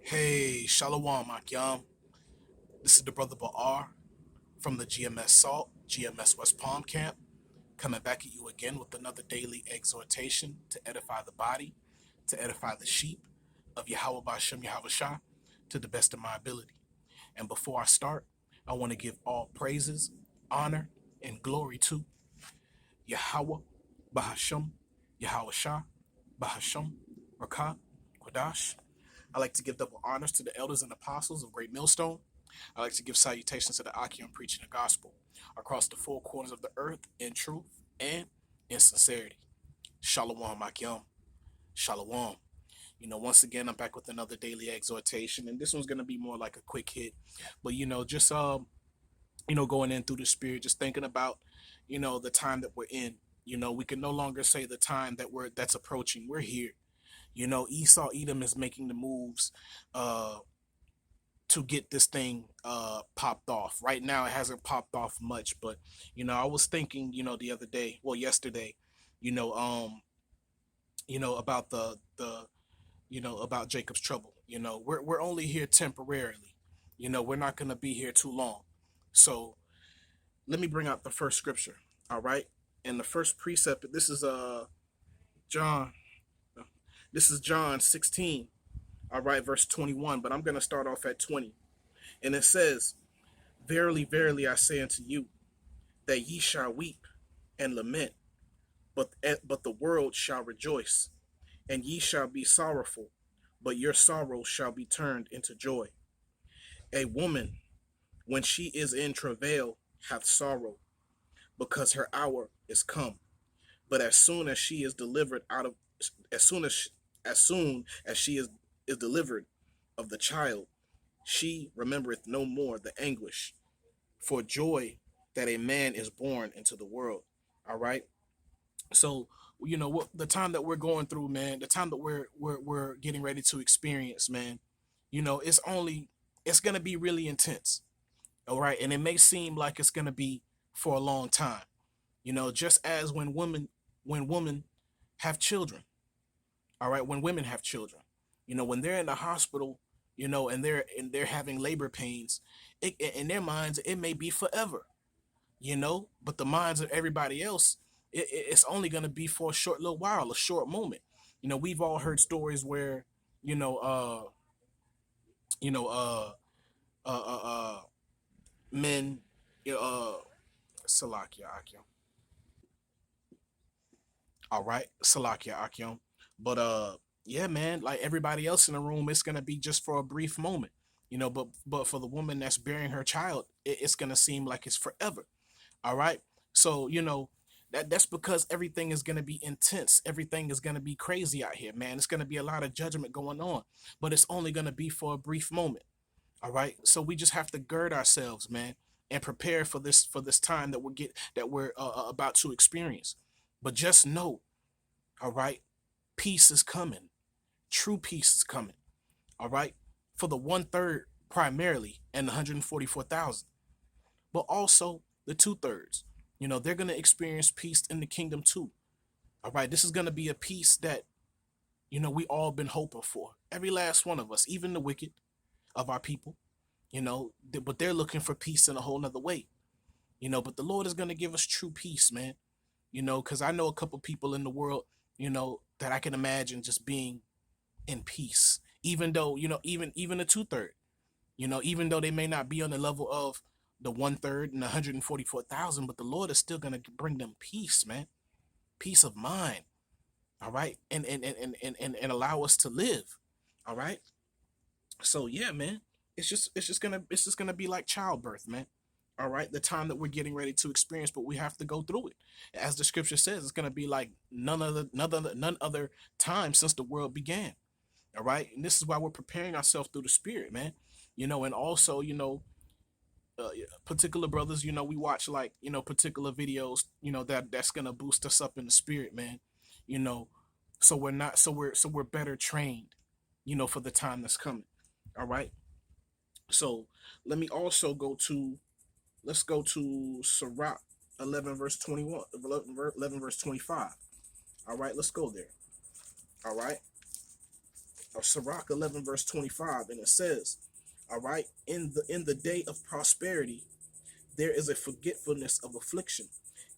Hey, Shalom, Akyam. This is the brother Ba'ar from the GMS Salt, GMS West Palm Camp, coming back at you again with another daily exhortation to edify the body, to edify the sheep of Yahweh Bashem Yahweh Shah to the best of my ability. And before I start, I want to give all praises, honor, and glory to Yahweh Bahashem Yahweh Shah Bahashem Rakah Kodash. I like to give double honors to the elders and apostles of Great Millstone. I like to give salutations to the Akim preaching the gospel across the four corners of the earth in truth and in sincerity. Shalom, Akim. Shalom. Once again, I'm back with another daily exhortation, and this one's gonna be more like a quick hit, but just going in through the spirit, just thinking about, the time that we're in. We can no longer say the time that's approaching. We're here. Esau Edom is making the moves to get this thing popped off. Right now, it hasn't popped off much, but I was thinking, the other day, well, yesterday, you know, um, about about Jacob's trouble. We're only here temporarily. We're not gonna be here too long. So let me bring out the first scripture. All right, and the first precept. John. This is John 16. All right, verse 21. But I'm gonna start off at 20, and it says, "Verily, verily, I say unto you, that ye shall weep and lament, but the world shall rejoice, and ye shall be sorrowful, but your sorrow shall be turned into joy. A woman, when she is in travail, hath sorrow, because her hour is come. But as soon as she is delivered out of, as soon as she is delivered of the child, she remembereth no more the anguish for joy that a man is born into the world." All right. So what the time that we're going through, man, the time that we're getting ready to experience, man, it's gonna be really intense. All right, and it may seem like it's gonna be for a long time. Just as when women have children. All right, when women have children, when they're in the hospital, and they're having labor pains, in their minds it may be forever. But the minds of everybody else, it's only going to be for a short little while, a short moment. We've all heard stories where, you know, uh, you know, uh, uh, uh, uh men, Salakia Akim. All right, Salakia Akim. But yeah, man, like everybody else in the room, it's gonna be just for a brief moment. But for the woman that's bearing her child, it's gonna seem like it's forever. All right. So, that's because everything is going to be intense. Everything is going to be crazy out here, man. It's going to be a lot of judgment going on, but it's only going to be for a brief moment. All right. So we just have to gird ourselves, man, and prepare for this time that we're about to experience. But just know, all right, peace is coming. True peace is coming. All right. For the one third primarily and the 144,000, but also the two thirds. They're going to experience peace in the kingdom too. All right. This is going to be a peace that, we all been hoping for. Every last one of us, even the wicked of our people, but they're looking for peace in a whole nother way. But the Lord is going to give us true peace, man. Because I know a couple people in the world, that I can imagine just being in peace, even though, even the two third, even though they may not be on the level of the one third and 144,000, but the Lord is still gonna bring them peace, man, peace of mind. All right, and allow us to live. All right. So yeah, man, it's just gonna be like childbirth, man. All right, the time that we're getting ready to experience, but we have to go through it. As the scripture says, it's gonna be like none other time since the world began. All right, and this is why we're preparing ourselves through the spirit, man. And also, particular brothers, we watch like particular videos, that's gonna boost us up in the spirit, man. You know, so we're not so we're better trained, for the time that's coming. All right. So let me also go to let's go to Sirach 11 verse 21, 11 verse 25. All right, let's go there. All right. Sirach 11 verse 25, and it says, all right, in the day of prosperity there is a forgetfulness of affliction,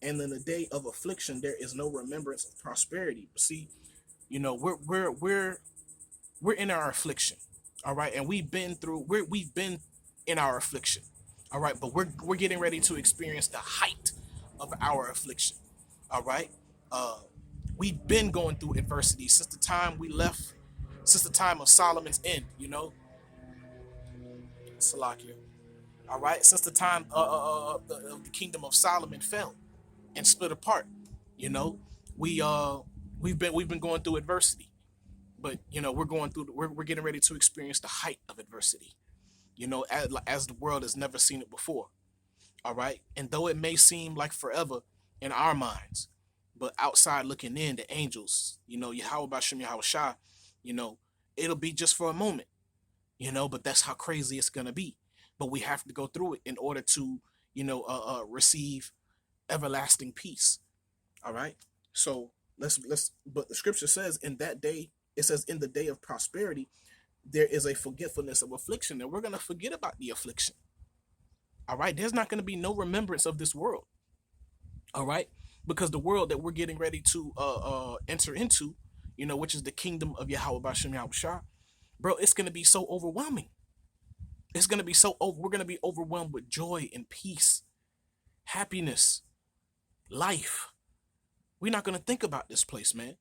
and in the day of affliction there is no remembrance of prosperity. See, we're in our affliction, all right, and we've been in our affliction, all right, but we're getting ready to experience the height of our affliction, all right. uh we've been going through adversity since the time we left, since the time of Solomon's end, Salakia. All right, since the time of the kingdom of Solomon fell and split apart, you know, we we've been going through adversity, but we're getting ready to experience the height of adversity, as the world has never seen it before. All right, and though it may seem like forever in our minds, but outside looking in, the angels, Yahweh Bashem Yahweh Shah, you know, it'll be just for a moment, but that's how crazy it's gonna be. But we have to go through it in order to, receive everlasting peace. All right. So but the scripture says in that day, it says in the day of prosperity, there is a forgetfulness of affliction, and we're gonna forget about the affliction. All right. There's not gonna be no remembrance of this world. All right. Because the world that we're getting ready to enter into, which is the kingdom of Yahweh Bashem Yahweh Shah, bro, it's gonna be so overwhelming. It's gonna be we're gonna be overwhelmed with joy and peace, happiness, life. We're not gonna think about this place, man.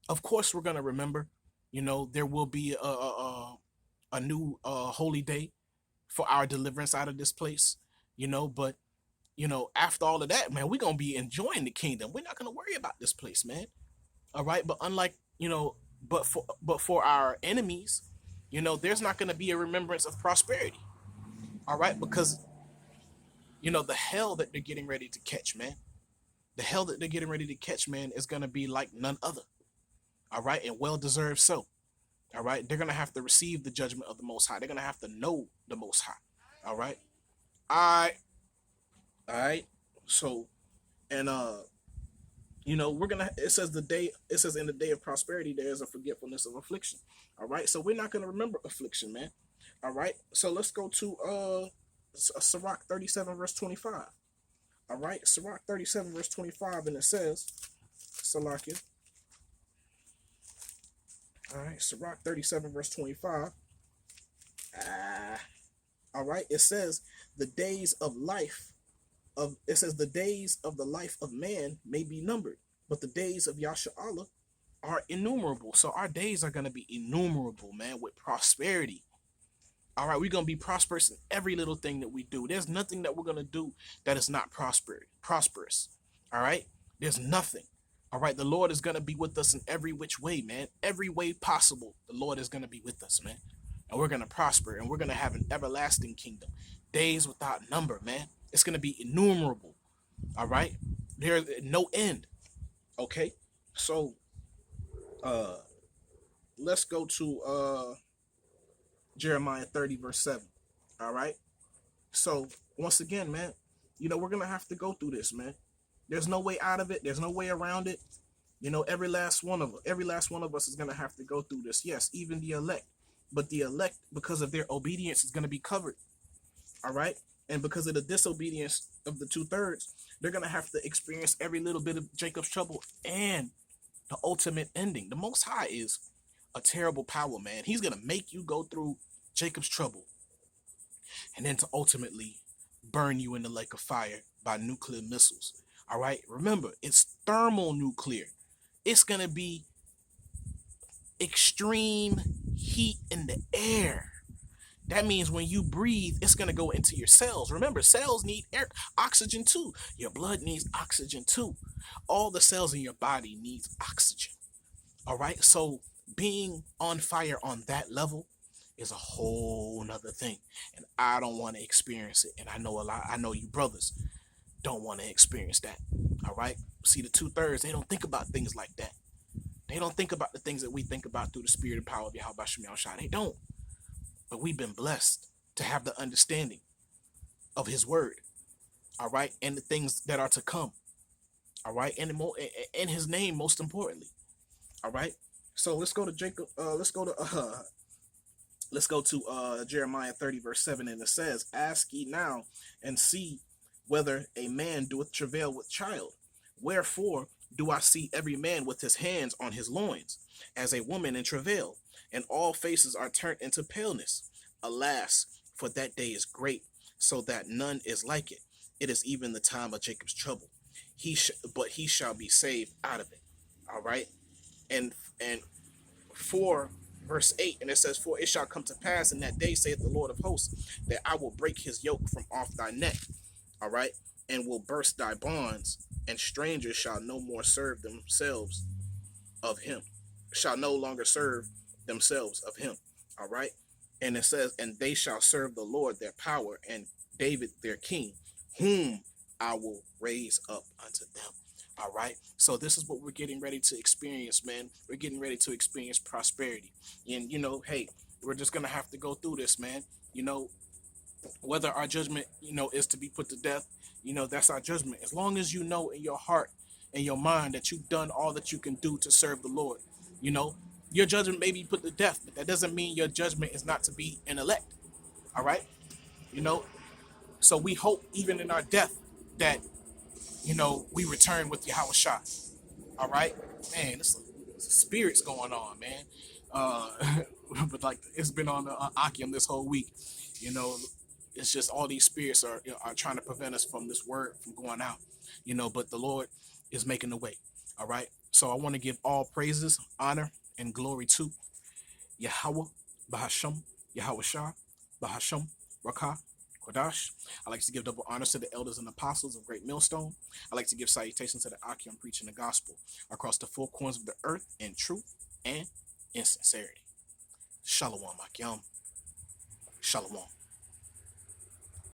Of course, we're gonna remember. There will be a new holy day for our deliverance out of this place. But after all of that, man, we're gonna be enjoying the kingdom. We're not gonna worry about this place, man. All right, but unlike but for our enemies, there's not gonna be a remembrance of prosperity. All right, because the hell that they're getting ready to catch, man. The hell that they're getting ready to catch, man, is gonna be like none other. All right, and well deserved so. All right, they're gonna have to receive the judgment of the Most High. They're gonna have to know the Most High. All right, all right. So, and we're gonna. It says the day. It says in the day of prosperity there is a forgetfulness of affliction. All right, so we're not gonna remember affliction, man. All right, so let's go to Sirach 37 verse 25. All right, Sirach 37 verse 25, and it says, Salakia. All right, Sirach 37 verse 25. All right, it says the days of life it says the days of the life of man may be numbered, but the days of Yasha Allah are innumerable. So our days are gonna be innumerable, man, with prosperity. All right, we're gonna be prosperous in every little thing that we do. There's nothing that we're gonna do that is not prosperous. All right, there's nothing. All right, the Lord is gonna be with us in every which way, man. Every way possible, the Lord is gonna be with us, man. And we're gonna prosper, and we're gonna have an everlasting kingdom, days without number, man. It's gonna be innumerable. All right, there's no end. Okay, so let's go to Jeremiah 30 verse 7. All right, so once again, man, we're gonna have to go through this, man. There's no way out of it. There's no way around it. Every last one of us is gonna have to go through this. Yes, even the elect, but the elect, because of their obedience, is gonna be covered. All right, and because of the disobedience of the 2/3, they're gonna have to experience every little bit of Jacob's trouble and the ultimate ending. The Most High is a terrible power, man. He's gonna make you go through Jacob's trouble, and then to ultimately burn you in the lake of fire by nuclear missiles. All right, remember, it's thermal nuclear. It's gonna be extreme heat in the air. That means when you breathe, it's gonna go into your cells. Remember, cells need air, oxygen too. Your blood needs oxygen too. All the cells in your body needs oxygen. All right, so being on fire on that level is a whole nother thing, and I don't want to experience it. And I know you brothers don't want to experience that. All right, see, the 2/3, they don't think about things like that. They don't think about the things that we think about through the spirit and power of Yahweh Shem Shah. They don't. But we've been blessed to have the understanding of His word. All right, and the things that are to come. All right, and in His name, most importantly. All right. So let's go to Jacob. Let's go to Jeremiah 30 verse 7, and it says, "Ask ye now and see whether a man doeth travail with child. Wherefore do I see every man with his hands on his loins, as a woman in travail, and all faces are turned into paleness. Alas, for that day is great, so that none is like it. It is even the time of Jacob's trouble. But he shall be saved out of it." All right, and 4 verse 8, and it says, "For it shall come to pass in that day, saith the Lord of hosts, that I will break his yoke from off thy neck," all right, "and will burst thy bonds, and strangers shall no more serve themselves of him, shall no longer serve themselves of him." All right, and it says, "And they shall serve the Lord their power, and David their king, whom I will raise up unto them." All right, so this is what we're getting ready to experience, man. We're getting ready to experience prosperity, and hey, we're just gonna have to go through this, man. You know, whether our judgment, is to be put to death, that's our judgment. As long as you know in your heart and your mind that you've done all that you can do to serve the Lord, you know, your judgment may be put to death, but that doesn't mean your judgment is not to be an elect. All right, you know. So we hope even in our death that we return with Yahweh Shah. All right, man. This spirits going on, man. Uh, but like it's been on Akim this whole week. You know, it's just all these spirits are trying to prevent us from this word from going out. But the Lord is making the way. All right. So I want to give all praises, honor, and glory to Yahweh, Bahasham, Yahweh Shah, Bahasham, Rakah, Kodash. I like to give double honors to the elders and apostles of Great Millstone. I like to give salutations to the Akim preaching the gospel across the four corners of the earth in truth and in sincerity. Shalom, Akim. Shalom.